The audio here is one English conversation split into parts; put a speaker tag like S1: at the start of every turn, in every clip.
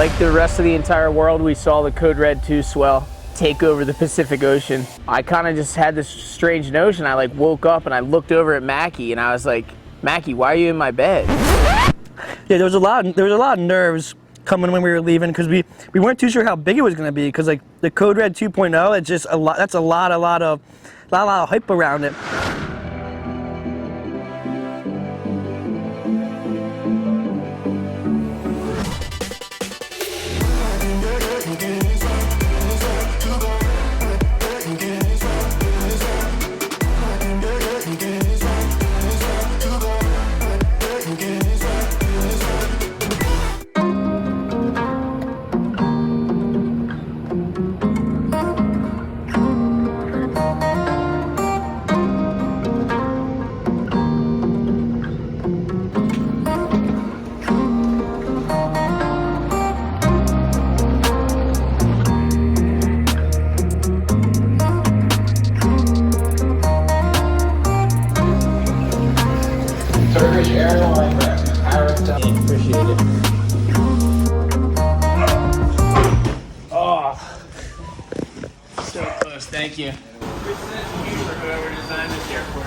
S1: Like the rest of the entire world, we saw the Code Red 2 swell take over the Pacific Ocean. I kind of just had this strange notion. I like woke up and I looked over at Makki and I was like, Makki, why are you in my bed?
S2: Yeah, there was a lot of nerves coming when we were leaving because we weren't too sure how big it was going to be because like the Code Red 2.0, it's just a lot. That's a lot of hype around it.
S1: Appreciate it. Oh, so close. Thank you. For whoever designed this airport.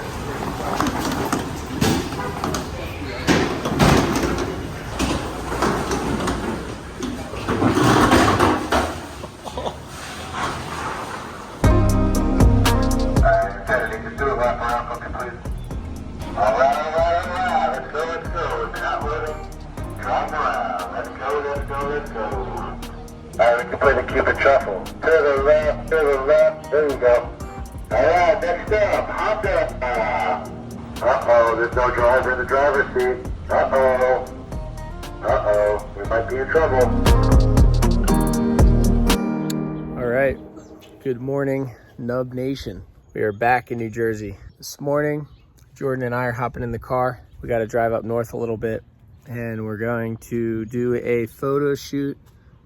S3: Alright, we can play the Cupid Shuffle. To the left, there you go. Alright, next up, Honda. Uh-oh, there's no driver in the driver's seat. Uh-oh. Uh-oh, we might be in trouble.
S1: All right, good morning, Nub Nation. We are back in New Jersey. This morning, Jordan and I are hopping in the car. We got to drive up north a little bit, and we're going to do a photo shoot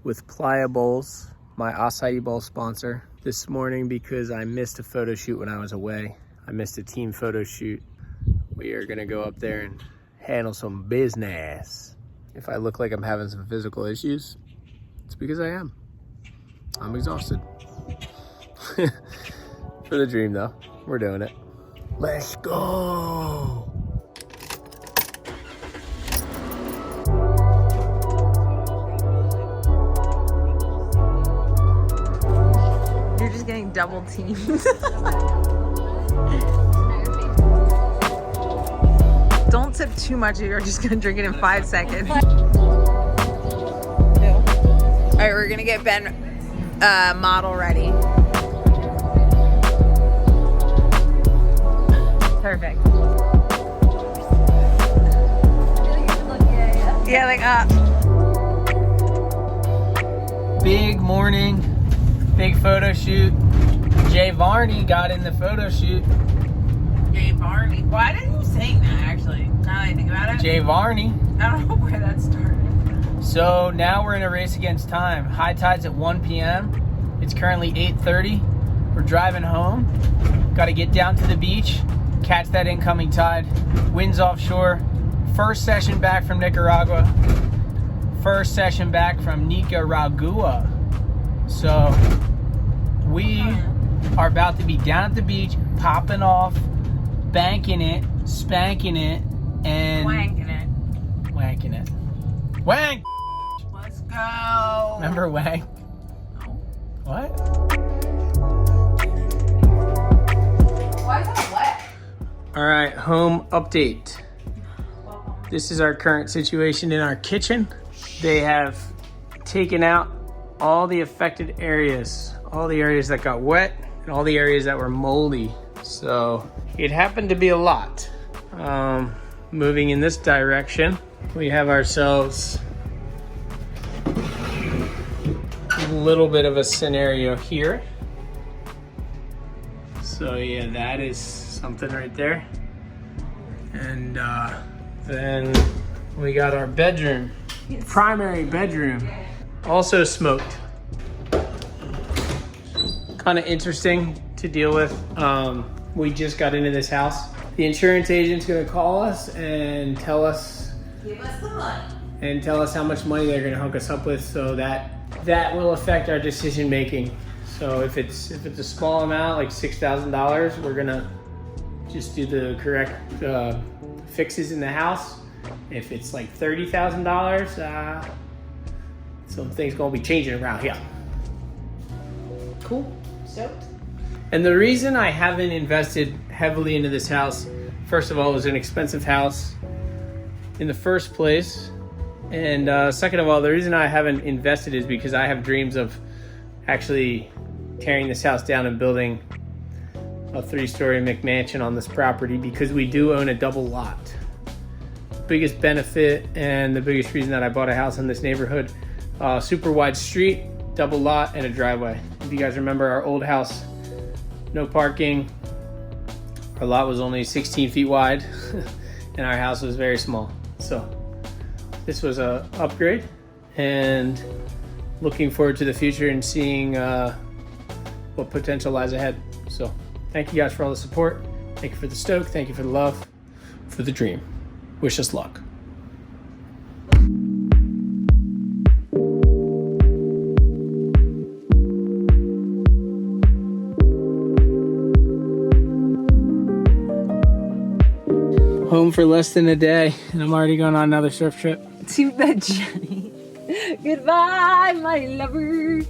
S1: with Playa Bowls, my acai bowl sponsor, this morning because I missed a photo shoot when I was away. I missed a team photo shoot. We are gonna go up there and handle some business. If I look like I'm having some physical issues, it's because I am. I'm exhausted. For the dream though, we're doing it. Let's go.
S4: Getting double teamed. Don't sip too much or you're just gonna drink it in 5 seconds. All right, we're gonna get Ben model ready. Perfect. Yeah, like
S1: Big morning. Big photo shoot. Jay Varney got in the photo shoot.
S4: Jay Varney. Why didn't you say that actually? Now that I think about it.
S1: Jay Varney.
S4: I don't know where that started.
S1: So now we're in a race against time. High tide's at 1 p.m. It's currently 8:30. We're driving home. Got to get down to the beach, catch that incoming tide. Winds offshore. First session back from Nicaragua. First session back from Nicaragua. So we are about to be down at the beach, popping off, banking it, spanking it, and
S4: Wanking it.
S1: wanking it. Wank!
S4: Let's go.
S1: Remember wank?
S4: No.
S1: What?
S4: Why is that wet?
S1: All right, home update. This is our current situation in our kitchen. They have taken out all the affected areas, all the areas that got wet and all the areas that were moldy. So it happened to be a lot. Moving in this direction, we have ourselves a little bit of a scenario here. So yeah, that is something right there. And then we got our bedroom, primary bedroom, also smoked. Kind of interesting to deal with. We just got into this house. The insurance agent's gonna call us and tell us,
S4: give us the money.
S1: and tell us how much money they're gonna hook us up with, so that will affect our decision making. So if it's a small amount, like $6,000, we're gonna just do the correct fixes in the house. If it's like $30,000, some things gonna be changing around here. Cool. Stoked. And the reason I haven't invested heavily into this house, first of all, it was an expensive house in the first place. And second of all, the reason I haven't invested is because I have dreams of actually tearing this house down and building a 3-story McMansion on this property, because we do own a double lot. Biggest benefit and the biggest reason that I bought a house in this neighborhood, super wide street, double lot, and a driveway. If you guys remember our old house, no parking. Our lot was only 16 feet wide and our house was very small. So this was a upgrade, and looking forward to the future and seeing what potential lies ahead. So thank you guys for all the support. Thank you for the stoke. Thank you for the love, for the dream. Wish us luck. Home for less than a day, and I'm already going on another surf trip.
S4: To the jetty. Goodbye, my lover.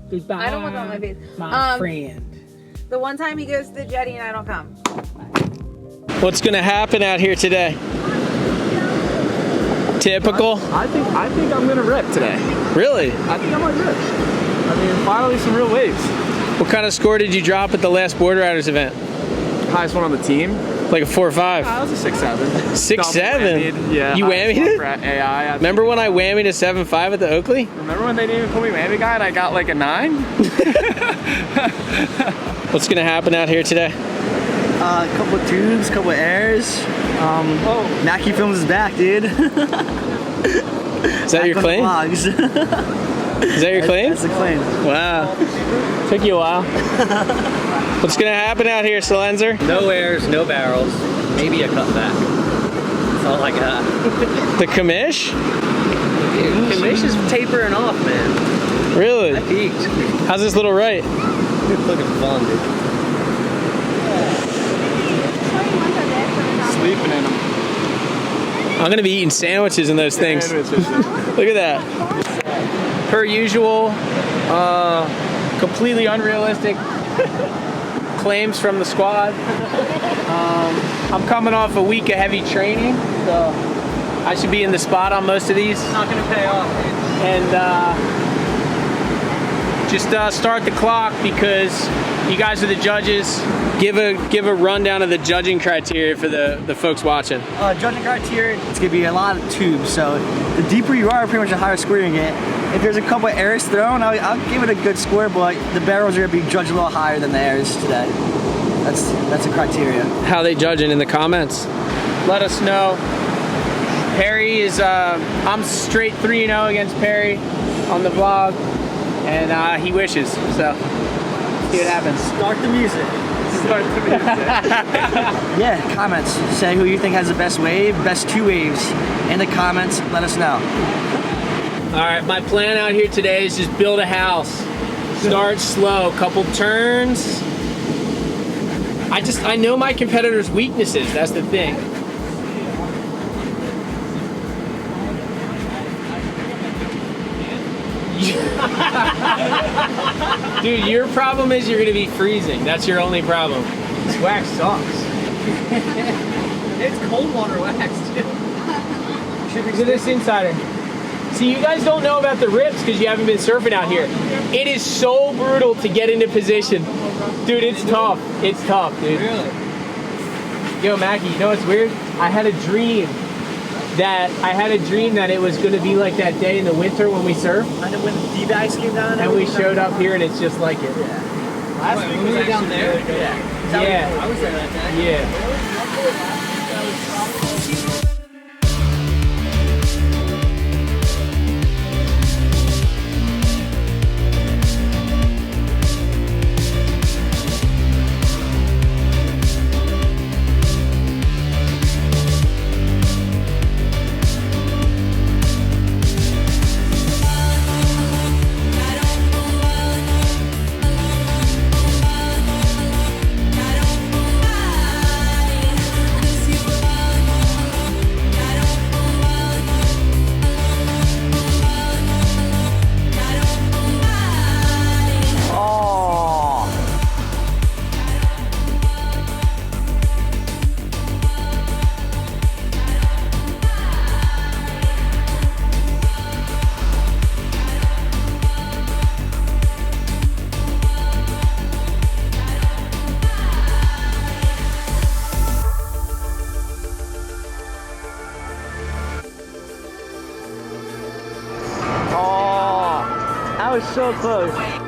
S1: Goodbye.
S4: I don't want that on my face.
S1: My friend.
S4: The one time he goes to the jetty and I don't come.
S1: What's gonna happen out here today? Typical?
S5: I think I'm gonna rip today.
S1: Really?
S5: I think I might rip. I mean, finally some real waves.
S1: What kind of score did you drop at the last Board Riders event?
S5: Highest one on the team.
S1: Like a 4 or 5?
S5: That was a 6-7.
S1: 6-7?
S5: Yeah.
S1: You whammied it?
S5: AI.
S1: Remember when I whammied a 7.5 at the Oakley?
S5: Remember when they didn't even call me whammy guy and I got like a 9?
S1: What's gonna happen out here today?
S2: A couple of tubes, couple of airs. Makki Films is back, dude.
S1: Is that your claim?
S2: Is
S1: Is that your claim?
S2: That's the claim.
S1: Wow. Took you a while. What's gonna happen out here, Silencer?
S6: No airs, no barrels, maybe a cutback. That's all I got.
S1: The commish?
S6: Commish is tapering off, man.
S1: Really?
S6: I peaked.
S1: How's this little right?
S6: It's looking fun, dude.
S5: Sleeping in them.
S1: I'm gonna be eating sandwiches in those things. Look at that. Per usual, completely unrealistic claims from the squad. I'm coming off a week of heavy training, so I should be in the spot on most of these.
S6: Not gonna pay off, dude.
S1: And just start the clock, because you guys are the judges. Give a rundown of the judging criteria for the folks watching.
S2: Judging criteria, it's gonna be a lot of tubes. So the deeper you are, pretty much the higher score you're gonna get. If there's a couple of airs thrown, I'll give it a good score, but the barrels are gonna be judged a little higher than the airs today. That's a criteria.
S1: How they judging in the comments? Let us know. Perry is, I'm straight 3-0 against Perry on the vlog, and he wishes, so see what happens.
S2: Start the music.
S5: Start the music.
S2: Yeah, comments. Say who you think has the best wave, best 2 waves. In the comments, let us know.
S1: All right, my plan out here today is just build a house. Start slow, couple turns. I know my competitors' weaknesses, that's the thing. Dude, your problem is you're gonna be freezing. That's your only problem. This wax sucks.
S6: It's cold water wax, too.
S1: Look at this insider. See, you guys don't know about the rips because you haven't been surfing out here. It is so brutal to get into position. Dude, it's tough. It's tough, dude.
S6: Really?
S1: Yo, Mackie, you know what's weird? I had a dream that it was gonna be like that day in the winter when we surf.
S2: And then when the D-bags came down,
S1: And we showed up here and it's just like it.
S2: Last
S6: Wait,
S2: week
S6: we
S2: was
S6: were down
S2: actually
S6: there?
S2: really good.
S1: Yeah.
S6: I was there that day.
S1: Yeah.
S2: That was so close.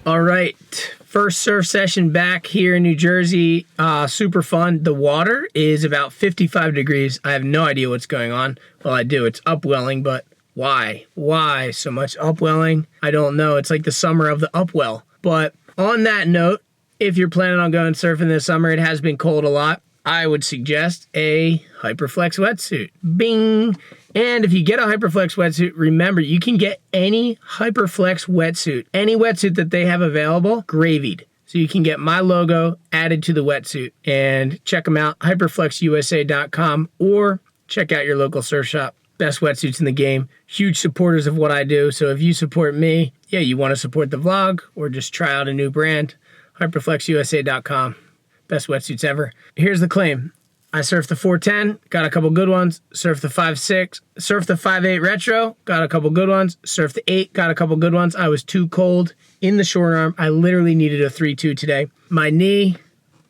S1: All right, first surf session back here in New Jersey. Super fun. The water is about 55 degrees. I have no idea what's going on. Well, I do. It's upwelling, but why? Why so much upwelling? I don't know. It's like the summer of the upwell. But on that note, if you're planning on going surfing this summer, it has been cold a lot. I would suggest a Hyperflex wetsuit. Bing! And if you get a Hyperflex wetsuit, remember, you can get any Hyperflex wetsuit, any wetsuit that they have available, gravied. So you can get my logo added to the wetsuit. And check them out, hyperflexusa.com, or check out your local surf shop. Best wetsuits in the game. Huge supporters of what I do. So if you support me, yeah, you want to support the vlog, or just try out a new brand, hyperflexusa.com. Best wetsuits ever. Here's the claim. I surfed the 410, got a couple good ones. Surfed the 5.6, surfed the 5.8 retro, got a couple good ones. Surfed the 8, got a couple good ones. I was too cold in the short arm. I literally needed a 3.2 today. My knee,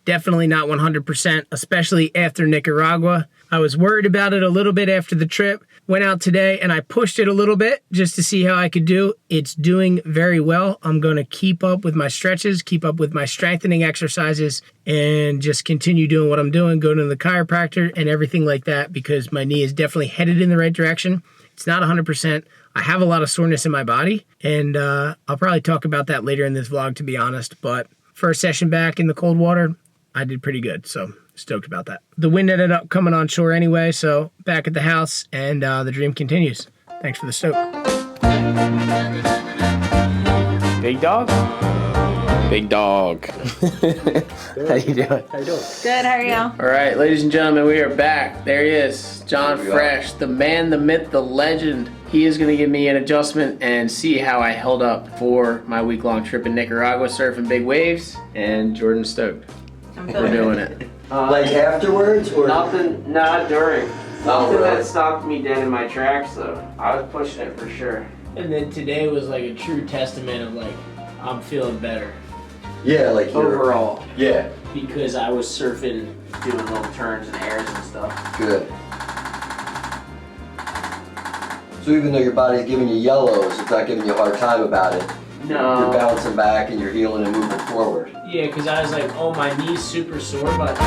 S1: definitely not 100%, especially after Nicaragua. I was worried about it a little bit after the trip. Went out today and I pushed it a little bit just to see how I could do. It's doing very well. I'm going to keep up with my stretches, keep up with my strengthening exercises, and just continue doing what I'm doing, going to the chiropractor and everything like that, because my knee is definitely headed in the right direction. It's not 100%. I have a lot of soreness in my body, and I'll probably talk about that later in this vlog, to be honest. But first session back in the cold water, I did pretty good, so stoked about that. The wind ended up coming on shore anyway, so back at the house, and the dream continues. Thanks for the stoke. Big dog? Big dog. How you doing?
S2: How you doing?
S4: Good, how are you?
S1: All right, ladies and gentlemen, we are back. There he is, John Fresh, the man, the myth, the legend. He is gonna give me an adjustment and see how I held up for my week-long trip in Nicaragua, surfing big waves, and Jordan stoked. We're doing it.
S2: Like afterwards, or
S1: Nothing, not during. Nothing
S2: really?
S1: that stopped me dead in my tracks, though. I was pushing it for sure. And then today was like a true testament of like, I'm feeling better
S2: yeah, like you're-
S1: overall.
S2: Yeah,
S1: Because I was surfing, doing little turns and airs and stuff.
S2: good. So even though your body's giving you yellows, it's not giving you a hard time about it. You're
S1: No.
S2: bouncing back and you're healing and moving forward.
S1: Yeah, because I was like, oh, my knee's super sore, but.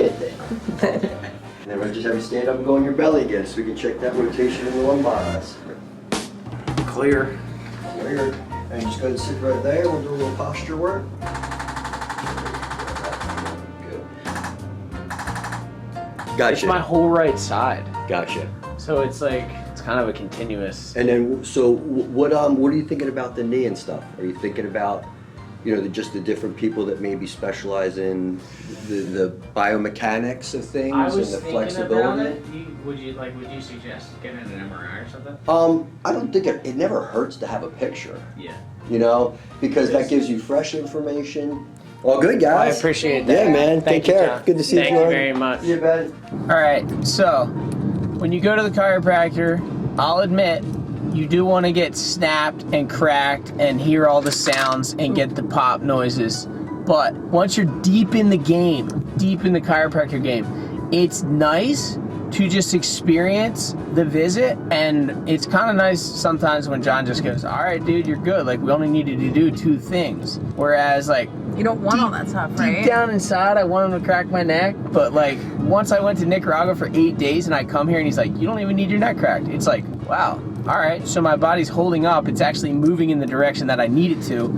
S2: And then we'll just have you stand up and go on your belly again so we can check that rotation in the lumbars.
S1: Clear.
S2: Weird. And just go ahead and sit right there. We'll do a little posture work. Good.
S1: It's
S2: Gotcha.
S1: my whole right side.
S2: Gotcha.
S1: So it's like, it's kind of a continuous.
S2: And then, so what are you thinking about the knee and stuff? Are you thinking about, you know, just the different people that maybe specialize in the biomechanics of things
S1: I
S2: and
S1: was
S2: the
S1: thinking
S2: flexibility?
S1: about it. Would you suggest getting an MRI or something?
S2: I don't think it never hurts to have a picture,
S1: Yeah.
S2: you know, because that gives you fresh information. Well, good guys.
S1: I appreciate that.
S2: Yeah, man.
S1: Thank
S2: Take
S1: you,
S2: care.
S1: John.
S2: Good to see you,
S1: Thank you
S2: Jordan.
S1: very much.
S2: See you, Ben.
S1: All right, so when you go to the chiropractor, I'll admit you do want to get snapped and cracked and hear all the sounds and get the pop noises. But once you're deep in the game, deep in the chiropractor game, it's nice to just experience the visit. And it's kind of nice sometimes when John just goes, all right, dude, you're good. Like, we only needed to do 2 things. Whereas, like,
S4: You don't want all that stuff, right?
S1: deep down inside, I want him to crack my neck. But like, once I went to Nicaragua for 8 days and I come here and he's like, you don't even need your neck cracked. It's like, wow, all right. So my body's holding up. It's actually moving in the direction that I need it to.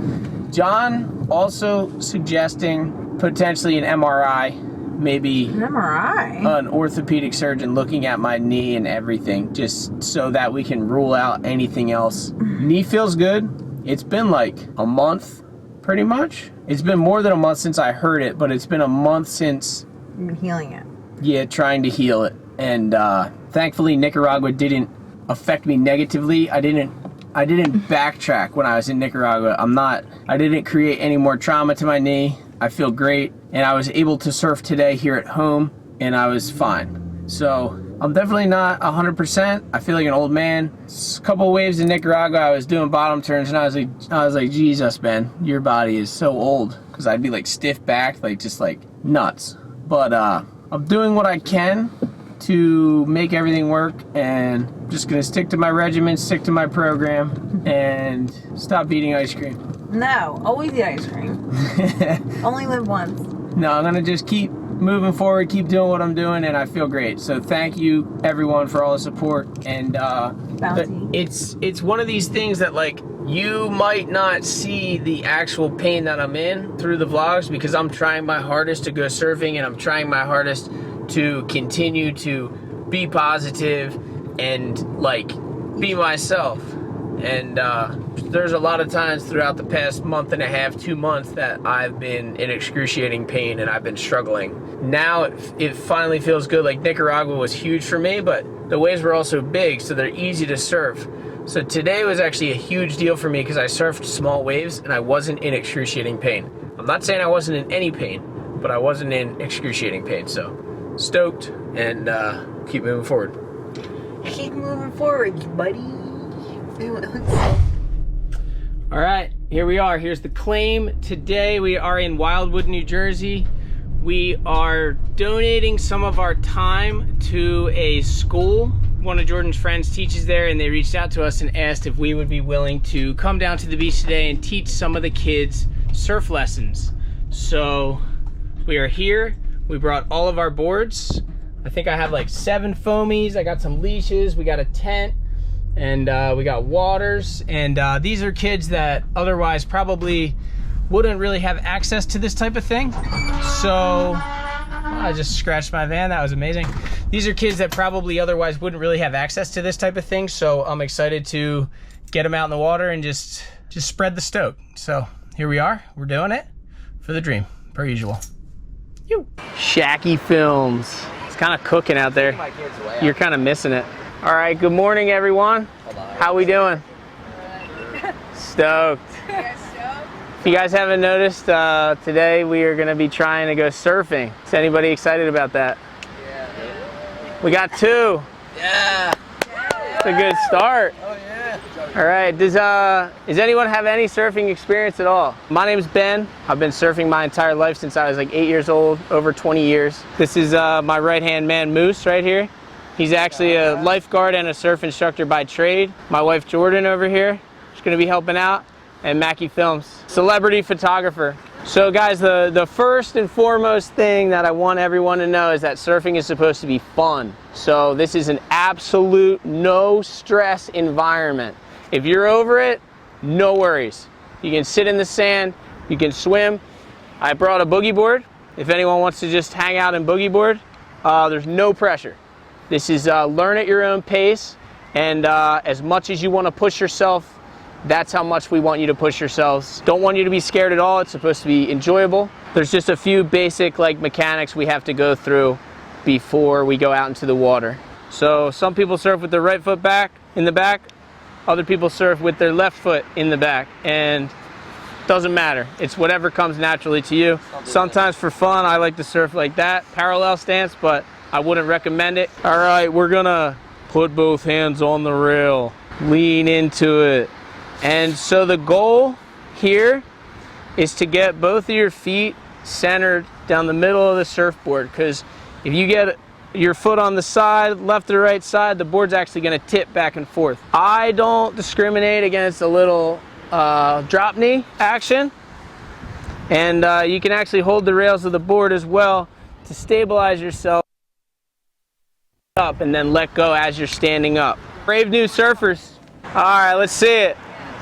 S1: John also suggesting potentially an MRI, maybe
S4: An MRI?
S1: an orthopedic surgeon looking at my knee and everything, just so that we can rule out anything else. Knee feels good. It's been like a month, pretty much. It's been more than a month since I heard it, but it's been a month since,
S4: You've been healing it.
S1: yeah, trying to heal it. And thankfully Nicaragua didn't affect me negatively. I didn't backtrack when I was in Nicaragua. I didn't create any more trauma to my knee. I feel great, and I was able to surf today here at home, and I was fine. So I'm definitely not 100%. I feel like an old man. A couple waves in Nicaragua, I was doing bottom turns, and I was like, Jesus, man, your body is so old. Because I'd be like stiff backed, like just like nuts. But I'm doing what I can to make everything work, and I'm just gonna stick to my regimen, stick to my program, and stop eating ice cream.
S4: No, always eat ice cream. Only live once.
S1: No, I'm gonna just keep moving forward, keep doing what I'm doing, and I feel great. So thank you everyone for all the support. And
S4: Bounty.
S1: it's one of these things that like you might not see the actual pain that I'm in through the vlogs, because I'm trying my hardest to go surfing, and I'm trying my hardest to continue to be positive and like be myself. And there's a lot of times throughout the past month and a half, 2 months, that I've been in excruciating pain and I've been struggling. Now it finally feels good. Like, Nicaragua was huge for me, but the waves were also big, so they're easy to surf. So today was actually a huge deal for me because I surfed small waves and I wasn't in excruciating pain. I'm not saying I wasn't in any pain, but I wasn't in excruciating pain. So stoked, and keep moving forward.
S4: Keep moving forward, buddy.
S1: All right, here we are. Here's the claim. Today we are in Wildwood, New Jersey. We are donating some of our time to a school. One of Jordan's friends teaches there, and they reached out to us and asked if we would be willing to come down to the beach today and teach some of the kids surf lessons. So we are here. We brought all of our boards. I think I have like 7 foamies. I got some leashes. We got a tent, and we got waters. And these are kids that otherwise probably wouldn't really have access to this type of thing. So I just scratched my van. That was amazing. These are kids that probably otherwise wouldn't really have access to this type of thing. So I'm excited to get them out in the water and just spread the stoke. So here we are. We're doing it for the dream, per usual. Makki Films. It's kind of cooking out there. You're kind of missing it. All right, good morning, everyone. How we doing? Stoked. If you guys haven't noticed, today we are going to be trying to go surfing. Is anybody excited about that? Yeah. We got 2. Yeah. It's a good start. Oh, yeah. All right. Does anyone have any surfing experience at all? My name's Ben. I've been surfing my entire life since I was like 8 years old, over 20 years. This is my right-hand man, Moose, right here. He's actually a lifeguard and a surf instructor by trade. My wife, Jordan, over here, is going to be helping out. And Makki Films, celebrity photographer. So guys, the first and foremost thing that I want everyone to know is that surfing is supposed to be fun. So this is an absolute no stress environment. If you're over it, no worries. You can sit in the sand, you can swim. I brought a boogie board. If anyone wants to just hang out and boogie board, there's no pressure. This is learn at your own pace, and as much as you want to push yourself, that's how much we want you to push yourselves. Don't want you to be scared at all. It's supposed to be enjoyable. There's just a few basic mechanics we have to go through before we go out into the water. So some people surf with their right foot back in the back. Other people surf with their left foot in the back, and it doesn't matter. It's whatever comes naturally to you. Sometimes for fun, I like to surf like that, parallel stance, but I wouldn't recommend it. All right, we're gonna put both hands on the rail, lean into it. And so the goal here is to get both of your feet centered down the middle of the surfboard, because if you get your foot on the side, left or right side, the board's actually going to tip back and forth. I don't discriminate against a little drop knee action, and you can actually hold the rails of the board as well to stabilize yourself up and then let go as you're standing up. Brave new surfers. All right, let's see it.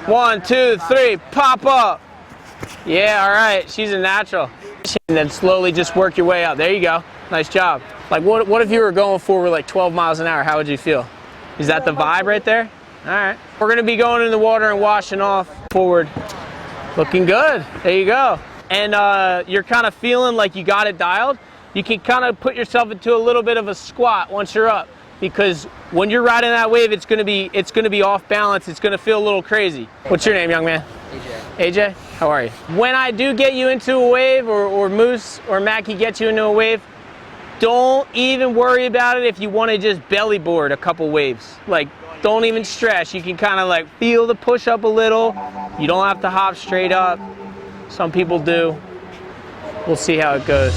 S1: 1, 2, 3, pop up. Yeah, all right, she's a natural. And then slowly just work your way out. There you go, nice job. Like what if you were going forward like 12 miles an hour, how would you feel? Is that the vibe right there? All right, we're gonna be going in the water and washing off forward. Looking good, there you go. And you're kind of feeling like you got it dialed. You can kind of put yourself into a little bit of a squat once you're up, because when you're riding that wave, it's gonna be off balance. It's gonna feel a little crazy. What's your name, young man? AJ. AJ, how are you? When I do get you into a wave, or Moose or Makki gets you into a wave, don't even worry about it if you want to just belly board a couple waves. Like, don't even stress. You can kind of like feel the push up a little. You don't have to hop straight up. Some people do. We'll see how it goes.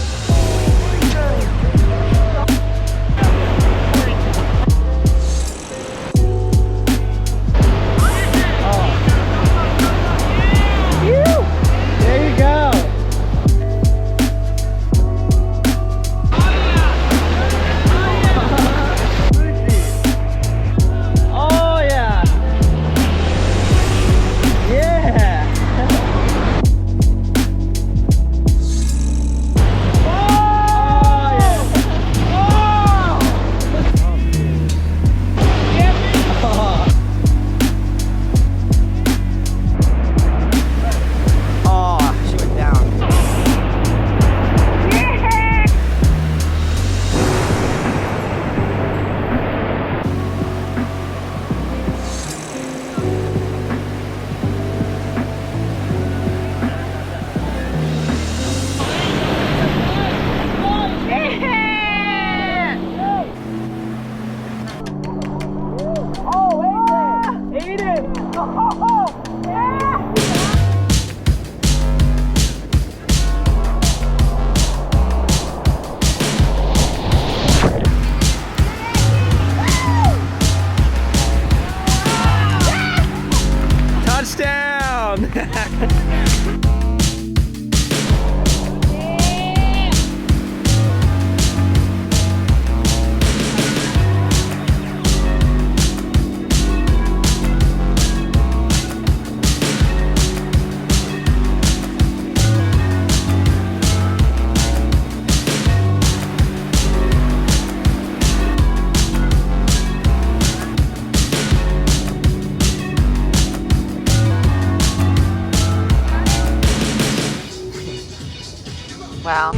S4: Wow.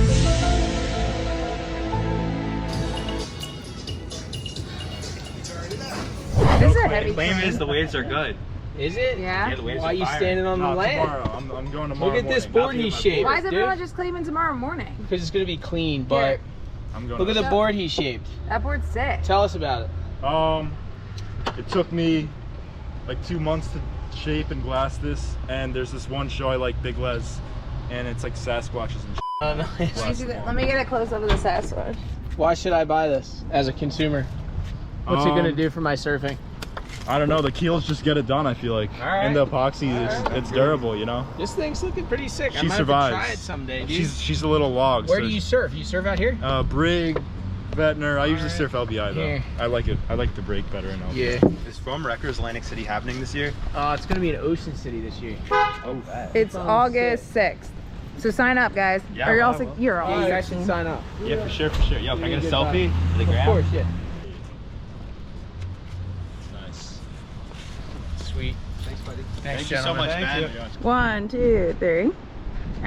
S4: This is a heavy
S6: Claim
S4: swing.
S6: is the waves are good.
S1: Is it?
S4: Yeah.
S6: The waves
S1: Why are you
S6: fire.
S1: standing on the land?
S5: Tomorrow. I'm going tomorrow.
S1: Look at this board he shaped.
S4: Why is
S1: dude.
S4: everyone just claiming tomorrow morning?
S1: Because it's gonna be clean, but
S5: I'm going.
S1: look at the board he shaped.
S4: That board's sick.
S1: Tell us about it.
S5: It took me like 2 months to shape and glass this, and there's this one show I like, Big Les, and it's like Sasquatches and shit.
S1: Oh, nice.
S4: Let me get a close up of the Sasquatch.
S1: Why should I buy this as a consumer? What's it gonna do for my surfing?
S5: I don't know, the keels just get it done, I feel like.
S1: All right.
S5: And the epoxy, it's durable, you know?
S1: This thing's looking pretty sick. I
S5: She
S1: might
S5: survives.
S1: have to try it someday, dude.
S5: She's a little log.
S1: Where
S5: so
S1: do you surf? You surf out here?
S5: Brig, Ventnor. I usually surf LBI though.
S1: Yeah.
S5: I like it. I like the break better in LBI.
S1: Yeah.
S6: Is Foam Wreckers Atlantic City happening this year?
S1: It's gonna be in Ocean City this year.
S6: Oh, bad.
S4: It's August 6th. So sign up, guys.
S6: Yeah,
S4: Or you're
S6: well,
S4: also
S6: well.
S4: you're all
S1: Yeah, you guys should
S4: 16.
S1: sign up.
S6: Yeah, for sure, for sure. Yo, can I get a
S1: Good
S6: selfie for the
S1: Of
S6: gram?
S1: course, yeah.
S5: Nice.
S1: Sweet. Thanks, buddy.
S6: Thank you so much, man.
S4: 1, 2, 3. All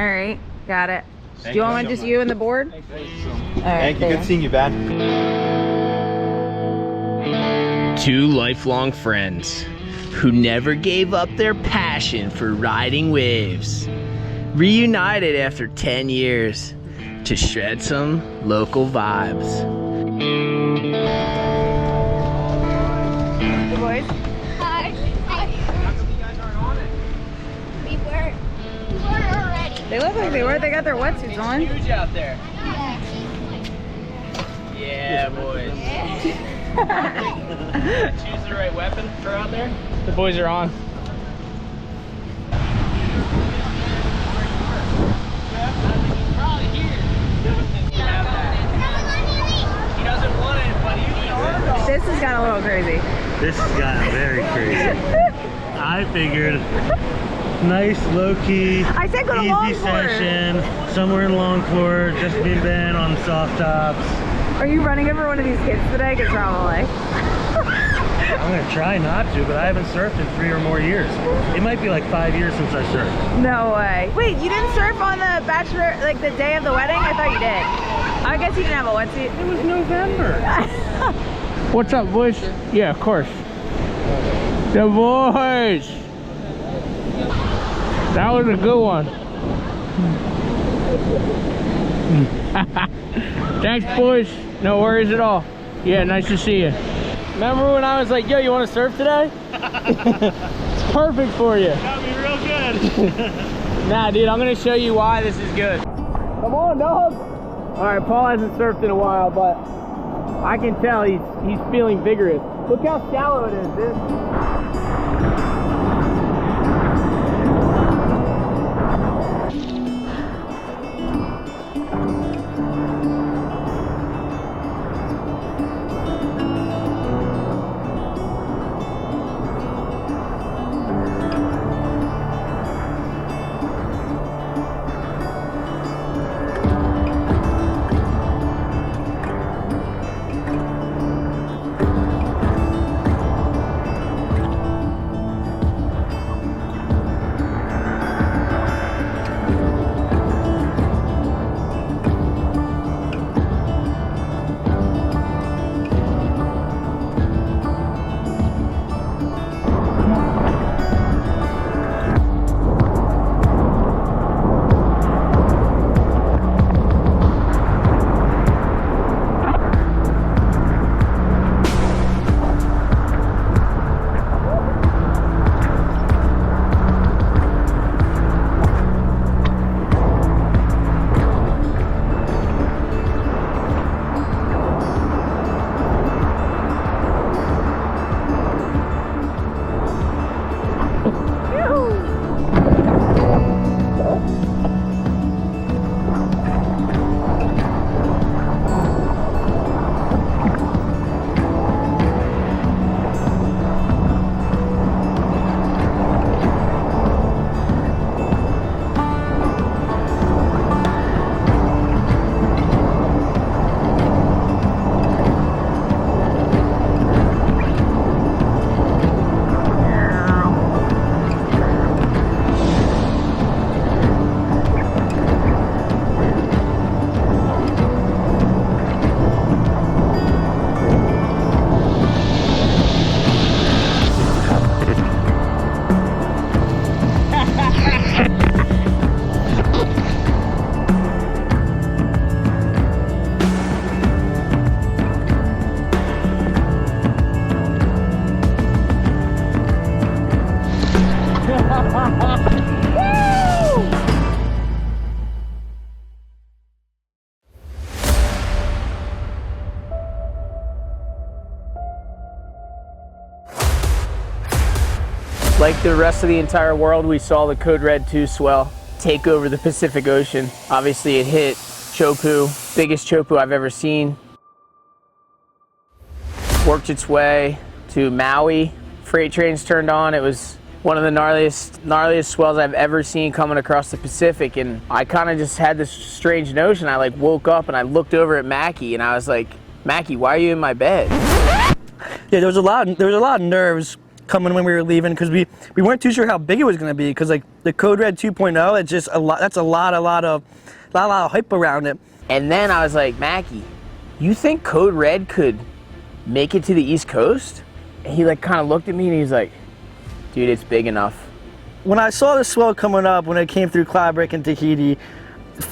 S4: right, got it.
S6: Thank
S4: Do you
S6: you
S4: want
S6: so
S4: just
S6: much.
S4: you and the board?
S1: Thanks, buddy.
S4: All right,
S6: Thank you.
S4: there.
S6: Good seeing you, Ben.
S1: Two lifelong friends who never gave up their passion for riding waves, reunited after 10 years to shred some local vibes.
S4: The boys.
S7: Hi. How come you guys aren't on it? We were already.
S4: They look like they were. They got their wetsuits on.
S1: Huge out there. Yeah, boys. Choose the right weapon for out there. The boys are on. He doesn't want it, but
S4: This has got a little crazy.
S8: This has gotten very crazy. I figured nice, low-key,
S4: I said go to
S8: easy
S4: Longport.
S8: session, somewhere in Longport, just me and Ben on soft tops.
S4: Are you running over one of these kids today? Because probably.
S8: I'm gonna try not to, but I haven't surfed in 3 or more years. It might be like 5 years since I surfed.
S4: No way. Wait, you didn't surf on the bachelor, like the day of the wedding? I thought you did. I guess you didn't have a wetsuit.
S8: It was November.
S1: What's up, boys? Yeah, of course. The boys! That was a good one. Thanks, boys. No worries at all. Yeah, nice to see you. Remember when I was like, yo, you want to surf today? It's perfect for you.
S8: Got me real good.
S1: Nah, dude, I'm going to show you why this is good. Come on, dog. All right, Paul hasn't surfed in a while, but I can tell he's feeling vigorous. Look how shallow it is, dude. Like the rest of the entire world, we saw the Code Red 2 swell take over the Pacific Ocean. Obviously it hit Chopu, biggest Chopu I've ever seen. Worked its way to Maui. Freight trains turned on. It was one of the gnarliest swells I've ever seen coming across the Pacific, and I kind of just had this strange notion. I like woke up and I looked over at Makki and I was like, Makki, why are you in my bed?
S2: Yeah, there was a lot of nerves coming when we were leaving because we weren't too sure how big it was going to be because like the Code Red 2.0, it's just a lot. That's a lot of hype around it.
S1: And then I was like, Makki, you think Code Red could make it to the East Coast? And he like kind of looked at me and he's like, dude, it's big enough.
S2: When I saw the swell coming up, when it came through Cloudbreak and Tahiti,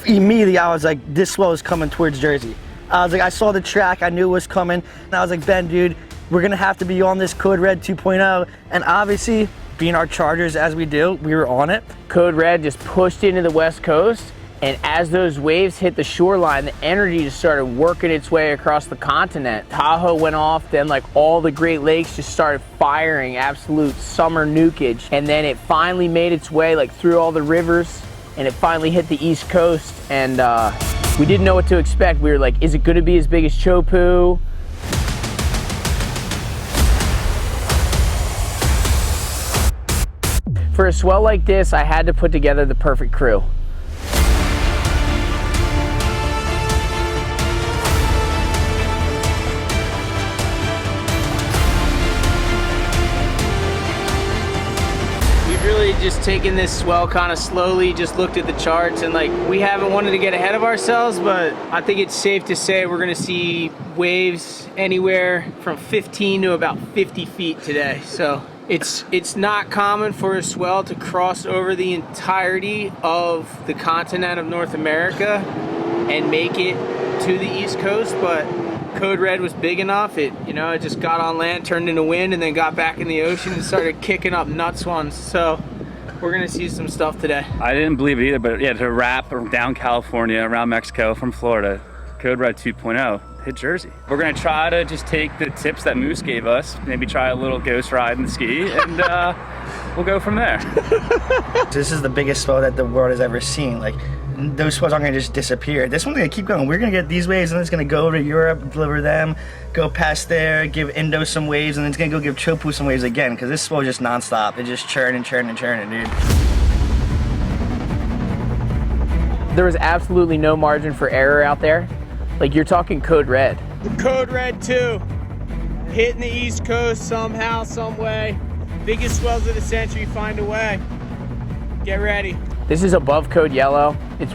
S2: immediately I was like, this swell is coming towards Jersey. I was like, I saw the track, I knew it was coming, and I was like, Ben, dude, we're gonna have to be on this Code Red 2.0, and obviously, being our Chargers as we do, we were on it.
S1: Code Red just pushed into the West Coast, and as those waves hit the shoreline, the energy just started working its way across the continent. Tahoe went off, then like all the Great Lakes just started firing absolute summer nukage, and then it finally made its way like through all the rivers, and it finally hit the East Coast, and we didn't know what to expect. We were like, is it gonna be as big as Chopu? For a swell like this, I had to put together the perfect crew. We've really just taken this swell kind of slowly, just looked at the charts, and like we haven't wanted to get ahead of ourselves, but I think it's safe to say we're gonna see waves anywhere from 15 to about 50 feet today. So it's not common for a swell to cross over the entirety of the continent of North America and make it to the East Coast, but Code Red was big enough. It just got on land, turned into wind, and then got back in the ocean and started kicking up nuts ones. So we're gonna see some stuff today.
S9: I didn't believe it either, but yeah, to wrap down California, around Mexico, from Florida, Code Red 2.0. hit Jersey. We're gonna try to just take the tips that Moose gave us, maybe try a little ghost ride and ski, and we'll go from there.
S2: This is the biggest swell that the world has ever seen. Like, those swells aren't gonna just disappear. This one's gonna keep going. We're gonna get these waves, and then it's gonna go over to Europe, deliver them, go past there, give Indo some waves, and then it's gonna go give Chopu some waves again, because this swell is just nonstop. It just churn and churn and churn, dude.
S1: There was absolutely no margin for error out there. Like, you're talking Code Red. Code Red 2, hitting the East Coast somehow, some way. Biggest swells of the century, find a way. Get ready. This is above Code Yellow. It's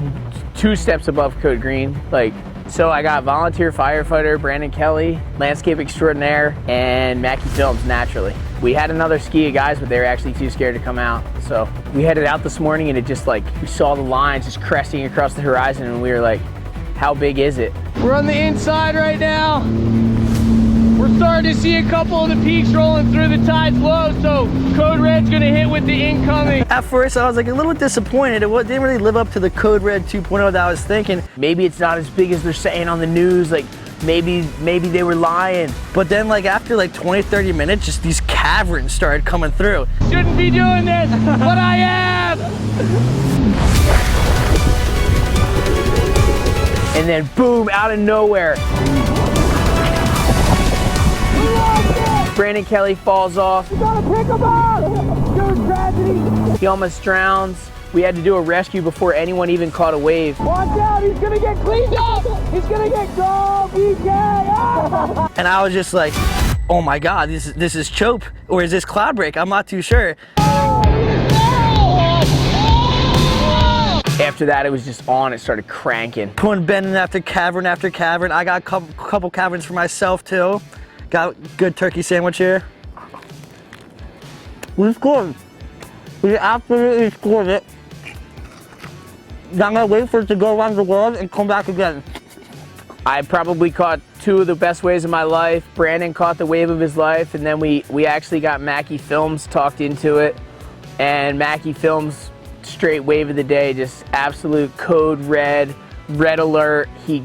S1: 2 steps above Code Green. Like, so I got volunteer firefighter Brandon Kelly, landscape extraordinaire, and Makki Films, naturally. We had another ski of guys, but they were actually too scared to come out. So we headed out this morning, and it just like, we saw the lines just cresting across the horizon, and we were like, how big is it? We're on the inside right now. We're starting to see a couple of the peaks rolling through. The tide's low, so Code Red's gonna hit with the incoming.
S2: At first, I was like a little disappointed. It didn't really live up to the Code Red 2.0 that I was thinking.
S1: Maybe it's not as big as they're saying on the news. Like, maybe they were lying.
S2: But then, like, after like 20, 30 minutes, just these caverns started coming through.
S1: Shouldn't be doing this, but I am! And then boom, out of nowhere. Brandon Kelly falls off. You gotta pick him up! Dude, tragedy! He almost drowns. We had to do a rescue before anyone even caught a wave. Watch out, he's gonna get cleaned up! He's gonna get go, BK!
S2: And I was just like, oh my God, this is Chope, or is this Cloudbreak? I'm not too sure.
S1: After that, it was just on, it started cranking.
S2: Pulling Ben in after cavern after cavern. I got a couple caverns for myself too. Got a good turkey sandwich here. We scored. We absolutely scored it. Now I'm gonna wait for it to go around the world and come back again.
S1: I probably caught 2 of the best waves of my life. Brandon caught the wave of his life, and then we actually got Makki Films talked into it. And Makki Films, straight wave of the day, just absolute Code Red, red alert. He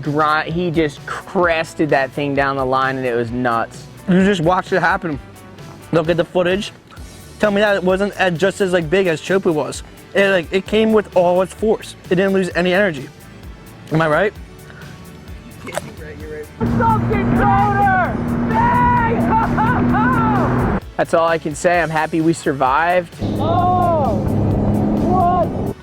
S1: just crested that thing down the line, and it was nuts.
S2: You just watched it happen. Look at the footage. tell me that it wasn't just as like big as Chopu was. It came with all its force. It didn't lose any energy. Am I right?
S1: That's all I can say. I'm happy we survived.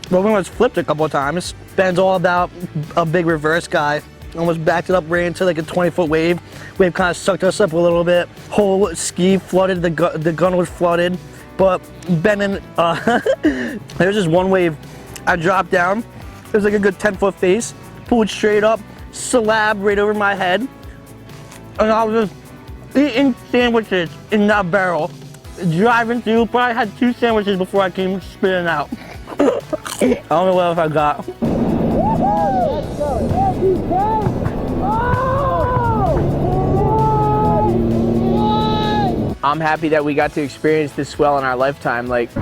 S2: Rolling was flipped a couple of times. Ben's all about a big reverse guy. Almost backed it up, ran into like a 20-foot wave. Wave kind of sucked us up a little bit. Whole ski flooded, the gun was flooded. But Ben and, there was just one wave. I dropped down. It was like a good 10-foot face. Pulled straight up, slab right over my head. And I was just eating sandwiches in that barrel. Driving through, probably had 2 sandwiches before I came spitting out. I don't know what else I got.
S1: I'm happy that we got to experience this swell in our lifetime. Like,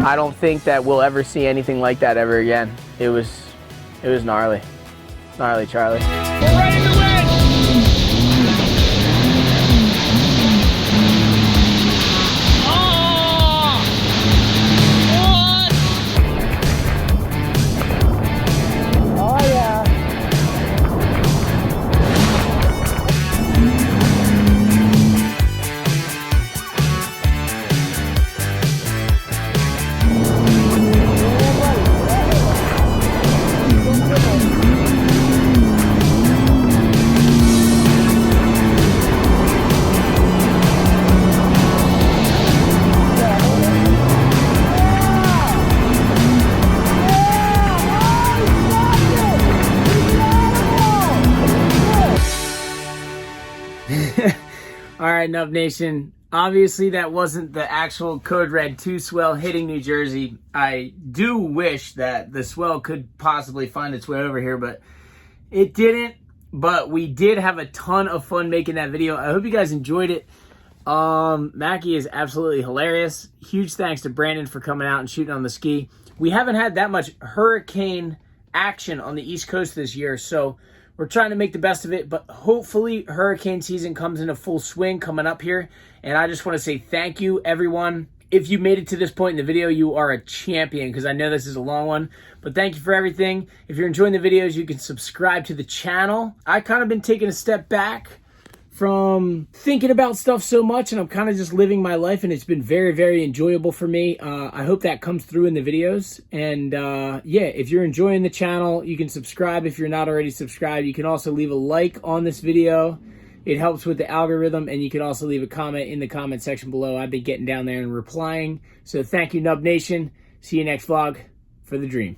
S1: I don't think that we'll ever see anything like that ever again. It was gnarly. Gnarly, Charlie.
S7: We're right in the wedge!
S1: All right, Nub Nation. Obviously, that wasn't the actual Code Red 2 swell hitting New Jersey. I do wish that the swell could possibly find its way over here, but it didn't. But we did have a ton of fun making that video. I hope you guys enjoyed it. Makki is absolutely hilarious. Huge thanks to Brandon for coming out and shooting on the ski. We haven't had that much hurricane action on the East Coast this year, so we're trying to make the best of it, but hopefully hurricane season comes into full swing coming up here. And I just want to say thank you, everyone. If you made it to this point in the video, you are a champion, because I know this is a long one. But thank you for everything. If you're enjoying the videos, you can subscribe to the channel. I kind of been taking a step back from thinking about stuff so much, and I'm kind of just living my life, and it's been very, very enjoyable for me. I hope that comes through in the videos. And yeah, if you're enjoying the channel, you can subscribe if you're not already subscribed. You can also leave a like on this video. It helps with the algorithm, and you can also leave a comment in the comment section below. I've been getting down there and replying. So thank you, Nub Nation. See you next vlog for the dream.